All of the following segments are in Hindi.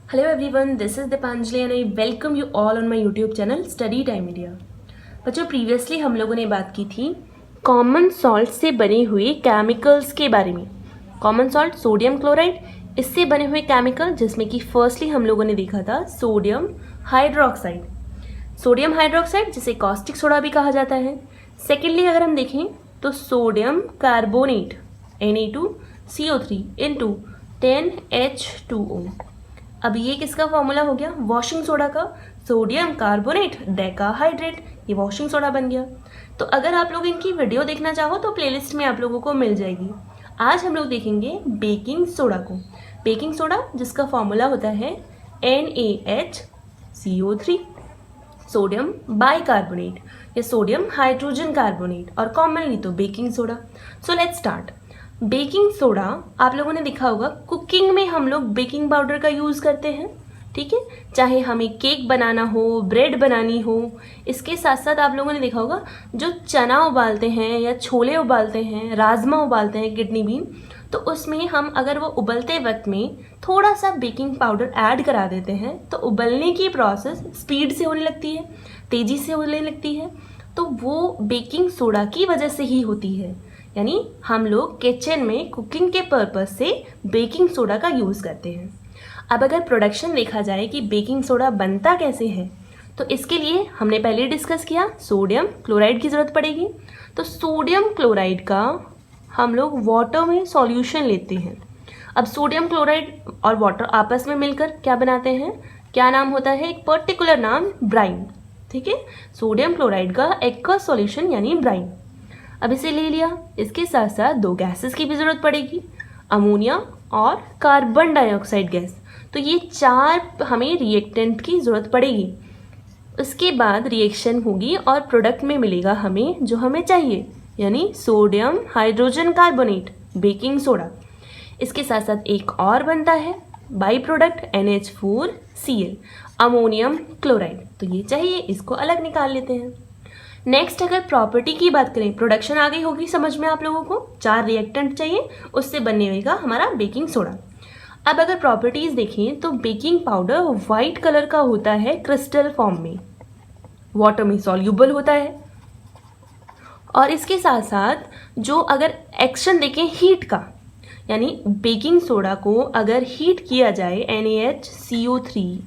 Hello everyone, this is Dipanjali and I welcome you all on my YouTube channel Study Time India। बच्चों प्रीवियसली हम लोगों ने बात की थी कॉमन सॉल्ट से बने हुए केमिकल्स के बारे में। कॉमन सॉल्ट सोडियम क्लोराइड, इससे बने हुए केमिकल जिसमें कि फर्स्टली हम लोगों ने देखा था सोडियम हाइड्रोक्साइड। सोडियम हाइड्रोक्साइड जिसे कॉस्टिक सोडा भी कहा जाता है। सेकेंडली अगर हम देखें तो sodium carbonate Na2CO3 into 10H2O। अब ये किसका फॉर्मूला हो गया? वॉशिंग सोडा का। सोडियम कार्बोनेट डेकाहाइड्रेट, ये वॉशिंग सोडा बन गया। तो अगर आप लोग इनकी वीडियो देखना चाहो तो प्लेलिस्ट में आप लोगों को मिल जाएगी। आज हम लोग देखेंगे बेकिंग सोडा को। बेकिंग सोडा जिसका फॉर्मूला होता है NaHCO3, सोडियम बाइकार्बोनेट या सोडियम हाइड्रोजन कार्बोनेट और कॉमनली तो baking soda. So let's start. Baking soda आप लोगों ने देखा होगा कुकिंग में हम लोग बेकिंग पाउडर का यूज़ करते हैं, ठीक है। चाहे हमें केक बनाना हो, ब्रेड बनानी हो, इसके साथ साथ आप लोगों ने देखा होगा जो चना उबालते हैं या छोले उबालते हैं, राजमा उबालते हैं, किडनी बीन, तो उसमें हम अगर वो उबलते वक्त में थोड़ा सा बेकिंग पाउडर ऐड करा देते हैं तो उबलने की प्रोसेस स्पीड से होने लगती है, तेज़ी से होने लगती है। तो वो बेकिंग सोडा की वजह से ही होती है। यानी हम लोग किचन में कुकिंग के पर्पस से बेकिंग सोडा का यूज़ करते हैं। अब अगर प्रोडक्शन देखा जाए कि बेकिंग सोडा बनता कैसे है, तो इसके लिए हमने पहले डिस्कस किया सोडियम क्लोराइड की ज़रूरत पड़ेगी। तो सोडियम क्लोराइड का हम लोग वाटर में सॉल्यूशन लेते हैं। अब सोडियम क्लोराइड और वाटर आपस में मिलकर क्या बनाते हैं, क्या नाम होता है? एक पर्टिकुलर नाम, ब्राइन, ठीक है। सोडियम क्लोराइड का एक्वस सॉल्यूशन यानी ब्राइन। अब इसे ले लिया, इसके साथ साथ दो गैसेस की भी ज़रूरत पड़ेगी, अमोनिया और कार्बन डाइऑक्साइड गैस। तो ये चार हमें रिएक्टेंट की ज़रूरत पड़ेगी। उसके बाद रिएक्शन होगी और प्रोडक्ट में मिलेगा हमें जो हमें चाहिए, यानी sodium hydrogen carbonate, baking soda. इसके साथ साथ एक और बनता है by product NH4Cl, ammonium chloride. तो ये चाहिए, इसको अलग निकाल लेते हैं। नेक्स्ट अगर प्रॉपर्टी की बात करें, प्रोडक्शन आ गई होगी समझ में आप लोगों को, चार रिएक्टेंट चाहिए, उससे बनेगा हमारा बेकिंग सोडा। अब अगर प्रॉपर्टीज देखें तो बेकिंग पाउडर वाइट कलर का होता है क्रिस्टल फॉर्म में, वाटर में सॉल्यूबल होता है। और इसके साथ साथ जो अगर एक्शन देखें हीट का, यानी बेकिंग सोडा को अगर हीट किया जाए NaHCO3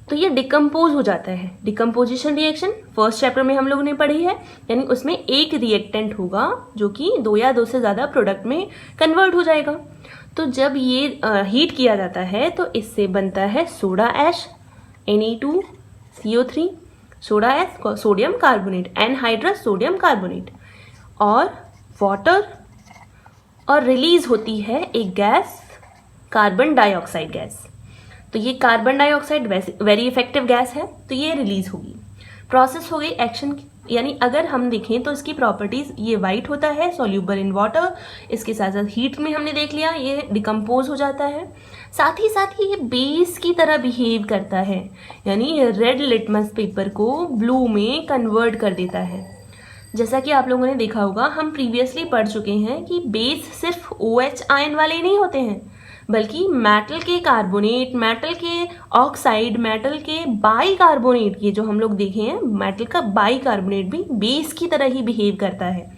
तो ये डिकम्पोज हो जाता है। डिकम्पोजिशन रिएक्शन फर्स्ट चैप्टर में हम लोगों ने पढ़ी है, यानी उसमें एक रिएक्टेंट होगा जो कि दो या दो से ज़्यादा प्रोडक्ट में कन्वर्ट हो जाएगा। तो जब ये हीट किया जाता है तो इससे बनता है soda ash Na2CO3, soda ash sodium carbonate, anhydrous sodium carbonate और वाटर, और रिलीज होती है एक गैस कार्बन डाइऑक्साइड गैस। तो ये carbon dioxide very effective gas है, तो ये रिलीज होगी। प्रोसेस हो गई एक्शन, यानी अगर हम देखें तो इसकी प्रॉपर्टीज, ये वाइट होता है सॉल्यूबल इन वाटर, इसके साथ साथ हीट में हमने देख लिया ये डिकम्पोज हो जाता है, साथ ही ये बेस की तरह बिहेव करता है, यानी रेड लिटमस पेपर को ब्लू में कन्वर्ट कर देता है। जैसा कि आप लोगों ने देखा होगा, हम प्रीवियसली पढ़ चुके हैं कि बेस सिर्फ OH आयन वाले नहीं होते हैं, बल्कि मेटल के कार्बोनेट, मेटल के ऑक्साइड, मेटल के बाई कार्बोनेट, ये जो हम लोग देखे हैं मेटल का बाई कार्बोनेट भी बेस की तरह ही बिहेव करता है।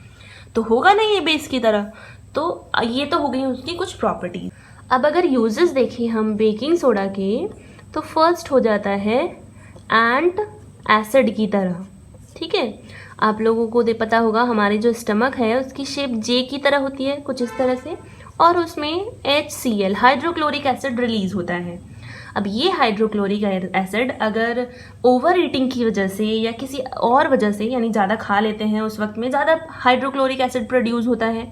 तो होगा ना ये बेस की तरह। तो ये तो हो गई उसकी कुछ प्रॉपर्टीज। अब अगर यूजेस देखें हम बेकिंग सोडा के, तो फर्स्ट हो जाता है एंट एसिड की तरह, ठीक है। आप लोगों को पता होगा हमारे जो स्टमक है उसकी शेप J की तरह होती है, कुछ इस तरह से, और उसमें HCl हाइड्रोक्लोरिक एसिड रिलीज होता है। अब ये हाइड्रोक्लोरिक एसिड अगर ओवर ईटिंग की वजह से या किसी और वजह से, यानी ज़्यादा खा लेते हैं उस वक्त में ज़्यादा हाइड्रोक्लोरिक एसिड प्रोड्यूस होता है,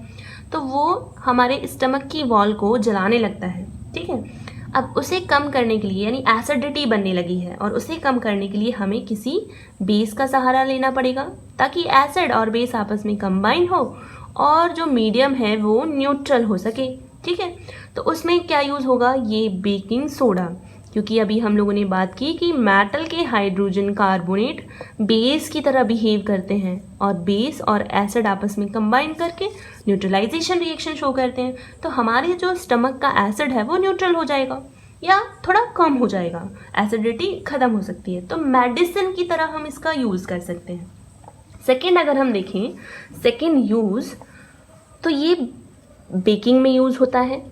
तो वो हमारे स्टमक की वॉल को जलाने लगता है, ठीक है। अब उसे कम करने के लिए, यानी एसिडिटी बनने लगी है, और उसे कम करने के लिए हमें किसी बेस का सहारा लेना पड़ेगा ताकि एसिड और बेस आपस में कंबाइन हो और जो मीडियम है वो न्यूट्रल हो सके, ठीक है। तो उसमें क्या यूज़ होगा? ये बेकिंग सोडा, क्योंकि अभी हम लोगों ने बात की कि मेटल के हाइड्रोजन कार्बोनेट बेस की तरह बिहेव करते हैं और बेस और एसिड आपस में कंबाइन करके न्यूट्रलाइजेशन रिएक्शन शो करते हैं। तो हमारे जो स्टमक का एसिड है वो न्यूट्रल हो जाएगा, या थोड़ा कम हो जाएगा, एसिडिटी ख़त्म हो सकती है। तो मेडिसिन की तरह हम इसका यूज़ कर सकते हैं। सेकेंड अगर हम देखें, सेकेंड यूज़, तो ये बेकिंग में यूज़ होता है।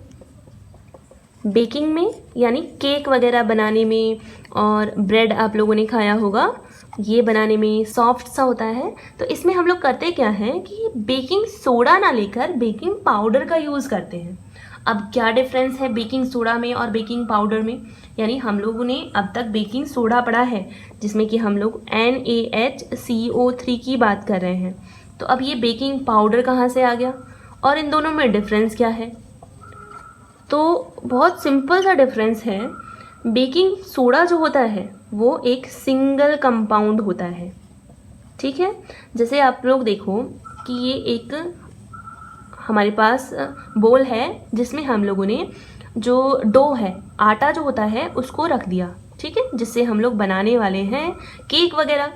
बेकिंग में यानी केक वगैरह बनाने में, और ब्रेड आप लोगों ने खाया होगा, ये बनाने में सॉफ्ट सा होता है। तो इसमें हम लोग करते क्या हैं कि बेकिंग सोडा ना लेकर बेकिंग पाउडर का यूज़ करते हैं। अब क्या डिफरेंस है बेकिंग सोडा में और बेकिंग पाउडर में? यानी हम लोगों ने अब तक बेकिंग सोडा पढ़ा है, जिसमें कि हम लोग NaHCO3 की बात कर रहे हैं। तो अब ये बेकिंग पाउडर कहाँ से आ गया, और इन दोनों में डिफरेंस क्या है? तो बहुत सिंपल सा डिफरेंस है। बेकिंग सोडा जो होता है वो एक सिंगल कंपाउंड होता है, ठीक है। जैसे आप लोग देखो कि ये एक हमारे पास बोल है जिसमें हम लोगों ने जो डो है, आटा जो होता है, उसको रख दिया, ठीक है, जिससे हम लोग बनाने वाले हैं केक वगैरह।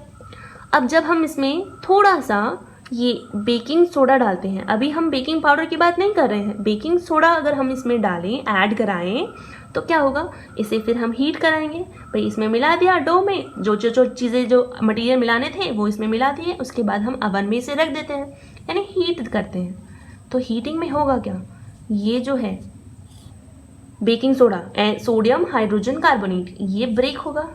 अब जब हम इसमें थोड़ा सा ये बेकिंग सोडा डालते हैं, अभी हम बेकिंग पाउडर की बात नहीं कर रहे हैं, बेकिंग सोडा अगर हम इसमें डालें, ऐड कराएं, तो क्या होगा, इसे फिर हम हीट कराएंगे। भाई इसमें मिला दिया डो में, जो चीज़ें, जो मटेरियल मिलाने थे वो इसमें मिला दिए, उसके बाद हम अवन में इसे रख देते हैं, यानी हीट करते हैं। तो हीटिंग में होगा क्या, ये जो है baking soda, sodium hydrogen carbonate, ये ब्रेक होगा।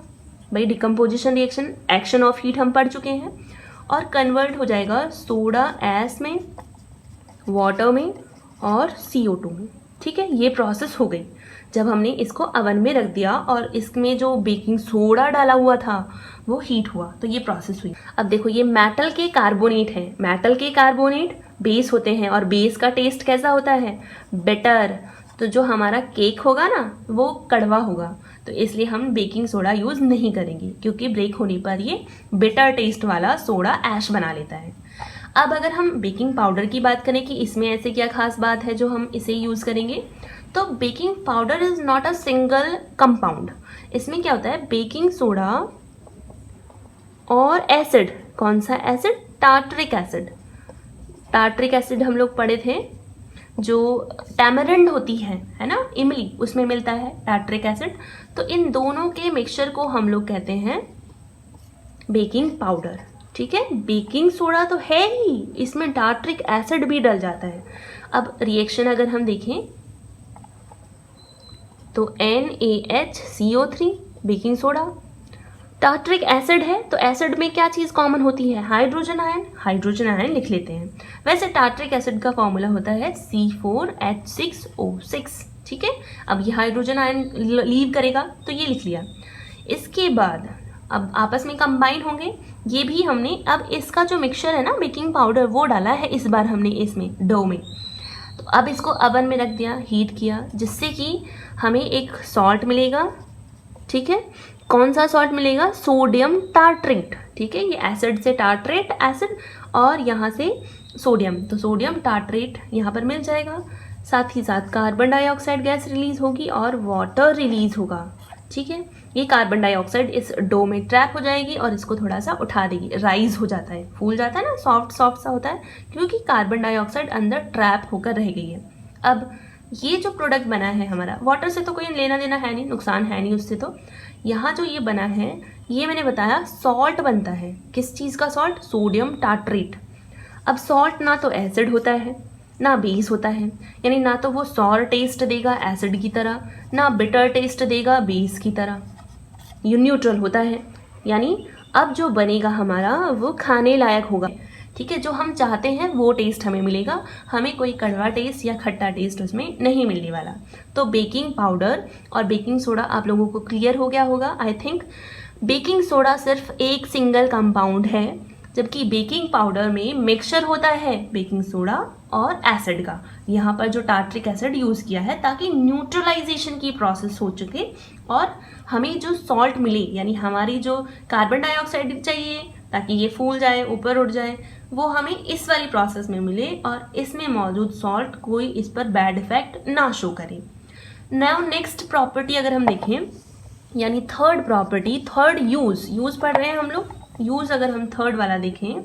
भाई decomposition reaction, action of heat हम पढ़ चुके हैं, और कन्वर्ट हो जाएगा सोडा एस में, वाटर में और CO2 में, ठीक है। ये प्रोसेस हो गई जब हमने इसको अवन में रख दिया और इसमें जो बेकिंग सोडा डाला हुआ था वो हीट हुआ, तो ये प्रोसेस हुई। अब देखो ये मेटल के कार्बोनेट है, मेटल के कार्बोनेट बेस होते हैं, और बेस का टेस्ट कैसा होता है, बेटर। तो जो हमारा केक होगा ना वो कड़वा होगा, तो इसलिए हम बेकिंग सोडा यूज़ नहीं करेंगे, क्योंकि ब्रेक होने पर ये बिटर टेस्ट वाला सोडा ऐश बना लेता है। अब अगर हम बेकिंग पाउडर की बात करें कि इसमें ऐसे क्या खास बात है जो हम इसे यूज़ करेंगे, तो baking powder is not a single compound. इसमें क्या होता है, बेकिंग सोडा और एसिड, कौन सा acid, tartaric acid. Tartaric acid हम लोग पढ़े थे, जो टैमरिंड होती है ना, इमली, उसमें मिलता है टार्टरिक एसिड। तो इन दोनों के मिक्सचर को हम लोग कहते हैं बेकिंग पाउडर, ठीक है। बेकिंग सोडा तो है ही, इसमें टार्टरिक एसिड भी डल जाता है। अब रिएक्शन अगर हम देखें तो NaHCO3 baking soda, tartaric acid है, तो एसिड में क्या चीज़ कॉमन होती है, हाइड्रोजन आयन, हाइड्रोजन आयन लिख लेते हैं। वैसे टार्टरिक एसिड का फॉर्मूला होता है C4H6O6, ठीक है। अब ये हाइड्रोजन आयन लीव करेगा तो ये लिख लिया। इसके बाद अब आपस में कंबाइन होंगे, ये भी हमने, अब इसका जो मिक्सचर है ना बेकिंग पाउडर, वो डाला है इस बार हमने इसमें डो में। तो अब इसको अवन में रख दिया, हीट किया, जिससे कि हमें एक सॉल्ट मिलेगा, ठीक है। कौन सा सॉल्ट मिलेगा, सोडियम टार्ट्रेट, ठीक है। ये एसिड से टार्ट्रेट एसिड, और यहाँ से सोडियम, तो सोडियम टार्ट्रेट यहाँ पर मिल जाएगा। साथ ही साथ कार्बन डाइऑक्साइड गैस रिलीज होगी और वाटर रिलीज होगा, ठीक है। ये कार्बन डाइऑक्साइड इस डो में ट्रैप हो जाएगी और इसको थोड़ा सा उठा देगी, राइज हो जाता है, फूल जाता है ना, सॉफ्ट सॉफ्ट सा होता है, क्योंकि कार्बन डाइऑक्साइड अंदर ट्रैप होकर रह गई है। अब ये जो प्रोडक्ट बना है हमारा, वाटर से तो कोई लेना देना है नहीं, नुकसान है नहीं उससे। तो यहाँ जो ये बना है, ये मैंने बताया सॉल्ट बनता है। किस चीज़ का सॉल्ट, सोडियम टार्ट्रेट। अब सॉल्ट ना तो एसिड होता है ना बेस होता है, यानी ना तो वो सॉर टेस्ट देगा एसिड की तरह, ना बिटर टेस्ट देगा बेस की तरह, ये न्यूट्रल होता है। यानी अब जो बनेगा हमारा वो खाने लायक होगा, ठीक है। जो हम चाहते हैं वो टेस्ट हमें मिलेगा, हमें कोई कड़वा टेस्ट या खट्टा टेस्ट उसमें नहीं मिलने वाला। तो बेकिंग पाउडर और बेकिंग सोडा आप लोगों को क्लियर हो गया होगा आई थिंक। बेकिंग सोडा सिर्फ एक सिंगल कंपाउंड है, जबकि बेकिंग पाउडर में मिक्सचर होता है बेकिंग सोडा और एसिड का। यहाँ पर जो टार्ट्रिक एसिड यूज़ किया है ताकि न्यूट्रलाइजेशन की प्रोसेस हो चुके और हमें जो सॉल्ट मिले, यानी हमारी जो कार्बन डाइऑक्साइड चाहिए ताकि ये फूल जाए, ऊपर उठ जाए, वो हमें इस वाली प्रोसेस में मिले और इसमें मौजूद सॉल्ट कोई इस पर बैड इफेक्ट ना शो करे। नाउ नेक्स्ट प्रॉपर्टी अगर हम देखें, यानी थर्ड प्रॉपर्टी, थर्ड यूज़ पढ़ रहे हैं हम लोग। यूज़ अगर हम थर्ड वाला देखें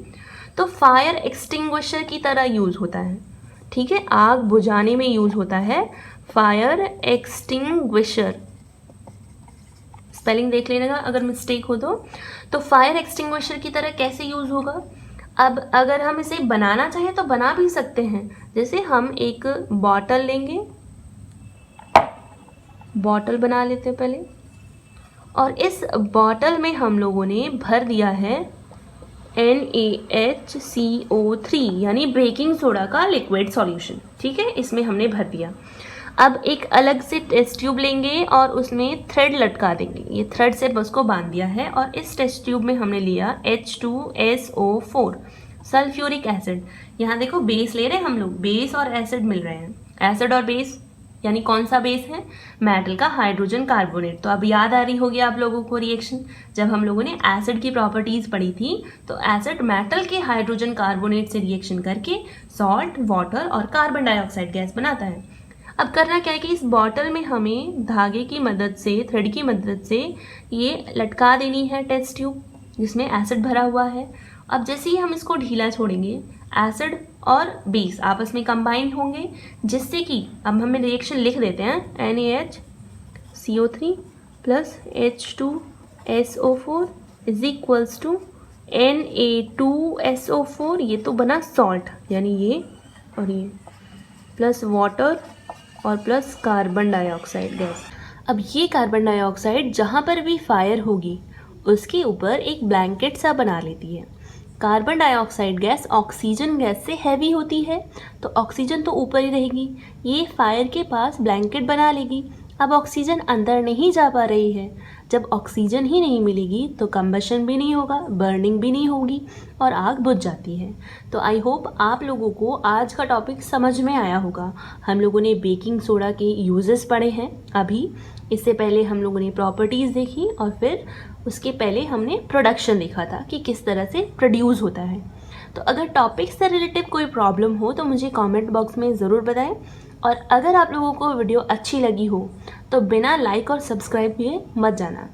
तो फायर एक्सटिंग्विशर की तरह यूज़ होता है, ठीक है। आग बुझाने में यूज़ होता है फायर एक्सटिंग्विशर, स्पेलिंग देख लेना अगर मिस्टेक हो तो फायर एक्सटिंग्विशर की तरह कैसे यूज़ होगा। अब अगर हम इसे बनाना चाहें तो बना भी सकते हैं। जैसे हम एक बॉटल लेंगे, बॉटल बना लेते हैं पहले, और इस बॉटल में हम लोगों ने भर दिया है NaHCO3 यानी बेकिंग सोडा का लिक्विड सॉल्यूशन। ठीक है, इसमें हमने भर दिया। अब एक अलग से टेस्ट ट्यूब लेंगे और उसमें थ्रेड लटका देंगे। ये थ्रेड से बस को बांध दिया है और इस टेस्ट ट्यूब में हमने लिया H2SO4 सल्फ्यूरिक एसिड। यहाँ देखो बेस ले रहे हैं हम लोग, बेस और एसिड मिल रहे हैं। एसिड और बेस यानी कौन सा बेस है, मेटल का हाइड्रोजन कार्बोनेट। तो अब याद आ रही होगी आप लोगों को रिएक्शन, जब हम लोगों ने एसिड की प्रॉपर्टीज पढ़ी थी तो एसिड मेटल के हाइड्रोजन कार्बोनेट से रिएक्शन करके सॉल्ट, वाटर और कार्बन डाइऑक्साइड गैस बनाता है। अब करना क्या है कि इस बॉटल में हमें धागे की मदद से, थ्रेड की मदद से ये लटका देनी है टेस्ट ट्यूब जिसमें एसिड भरा हुआ है। अब जैसे ही हम इसको ढीला छोड़ेंगे, एसिड और बेस आपस में कंबाइन होंगे, जिससे कि अब हमें रिएक्शन लिख देते हैं NaHCO3 plus H2SO4 is equals to Na2SO4, ये तो बना सॉल्ट यानी ये और ये, प्लस वाटर और प्लस कार्बन डाइऑक्साइड गैस। अब ये कार्बन डाइऑक्साइड जहाँ पर भी फायर होगी उसके ऊपर एक ब्लैंकेट सा बना लेती है। Carbon dioxide gas oxygen gas से हैवी होती है, तो ऑक्सीजन तो ऊपर ही रहेगी, ये फायर के पास ब्लैंकेट बना लेगी। अब ऑक्सीजन अंदर नहीं जा पा रही है, जब ऑक्सीजन ही नहीं मिलेगी तो कंबशन भी नहीं होगा, बर्निंग भी नहीं होगी और आग बुझ जाती है। तो आई होप आप लोगों को आज का टॉपिक समझ में आया होगा। हम लोगों ने बेकिंग सोडा के यूजेस पढ़े हैं अभी, इससे पहले हम लोगों ने प्रॉपर्टीज़ देखी और फिर उसके पहले हमने प्रोडक्शन देखा था कि किस तरह से प्रोड्यूस होता है। तो अगर टॉपिक से रिलेटिव कोई प्रॉब्लम हो तो मुझे कमेंट बॉक्स में ज़रूर बताएं, और अगर आप लोगों को वीडियो अच्छी लगी हो तो बिना लाइक और सब्सक्राइब किए मत जाना।